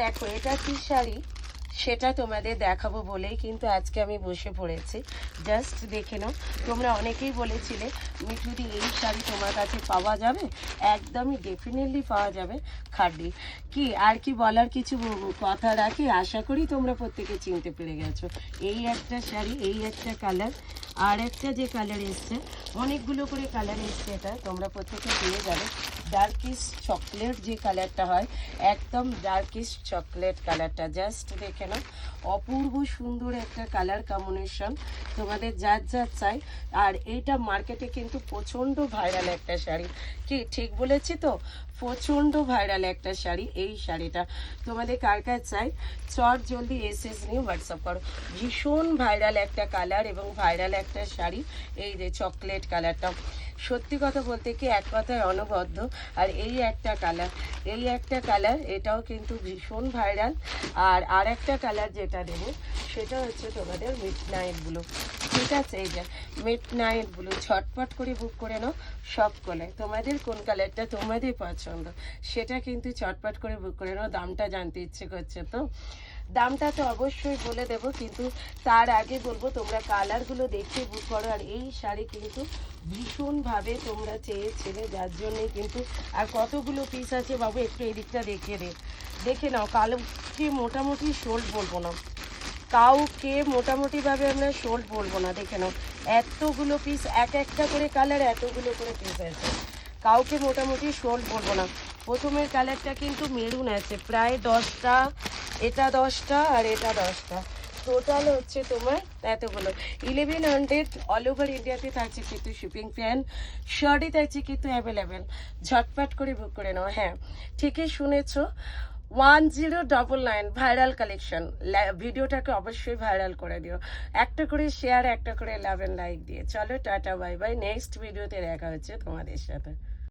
দেখো এটা কি শাড়ি সেটা তোমাদের দেখাবো বলেই কিন্তু আজকে আমি বসে পড়েছি। জাস্ট দেখে নাও। তোমরা অনেকেই বলেছিলে মিঠুদি এই শাড়ি তোমার কাছে পাওয়া যাবে? একদমই ডেফিনেটলি পাওয়া যাবে। খাড্ডি কি আর কি বলার কিছু কথা রাখি, আশা করি তোমরা প্রত্যেকে চিনতে পেরে গেছো। এই একটা শাড়ি, এই একটা কালার, আর একটা যে কালার এসছে, অনেকগুলো করে কালার এসছে, এটা তোমরা প্রত্যেকে পেয়ে যাবে। ডার্কিশ চকলেট যে কালারটা হয়, একদম ডার্কিশ চকলেট কালারটা জাস্ট দেখে নাও। অপূর্ব সুন্দর একটা কালার কম্বিনেশন, তোমাদের যার যার চাই। আর এইটা মার্কেটে কিন্তু প্রচণ্ড ভাইরাল একটা শাড়ি। কি ঠিক বলেছি তো? প্রচণ্ড ভাইরাল একটা শাড়ি। এই শাড়িটা তোমাদের কার কার চাই চট জলদি এসএস নিয়ে হোয়াটসঅ্যাপ করো। ভীষণ ভাইরাল একটা কালার এবং ভাইরাল একটা শাড়ি। এই যে চকলেট কালারটা, সত্যি কথা বলতে কি এক কথায় অনবদ্য। আর এই একটা কালার, এই একটা কালার, এটাও কিন্তু ভীষণ ভাইরাল। আর একটা কালার যেটা দেবো সেটা হচ্ছে তোমাদের মিড নাইট ব্লু। ঠিক আছে, এই যে মিড নাইট ব্লু, ঝটপট করে বুক করে নাও সব কোলে। তোমাদের কোন কালারটা তোমাদের পছন্দ সেটা কিন্তু চটপট করে বুক করে নাও। দামটা জানতে ইচ্ছে করছে তো? দামটা তো অবশ্যই বলে দেব, কিন্তু তার আগে বলবো তোমরা কালারগুলো দেখে বুক করো। আর এই শাড়ি কিন্তু ভীষণভাবে তোমরা চেয়েছিলে, যার জন্যই কিন্তু। আর কতগুলো পিস আছে বাবু একটু এই দিকটা দেখে নাও। কালকে মোটামুটি শোল্ড বলবো না, কাউকে মোটামুটিভাবে আমরা শোল্ড বলবো না। দেখে নাও এতগুলো পিস, এক একটা করে কালার, এতগুলো করে পিস আছে, কাউকে মোটামুটি শোল্ড বলবো না। প্রথমের কালারটা কিন্তু মেরুন আছে, প্রায় 10টা, এটা 10টা আর এটা 10টা, টোটাল হচ্ছে তোমার এতগুলো। 1100 অল ওভার ইন্ডিয়াতে থাকছে কিন্তু শিপিং। প্যান শার্টই থাকছে কিন্তু অ্যাভেলেবেল। ঝটপট করে বুক করে নাও। হ্যাঁ ঠিকই শুনেছো, 1099 ভাইরাল কালেকশন। ভিডিওটাকে অবশ্যই ভাইরাল করে দিও, একটা করে শেয়ার, একটা করে লাভ এন্ড লাইক দিয়ে। চলো টাটা বাই বাই, নেক্সট ভিডিওতে দেখা হচ্ছে তোমাদের সাথে।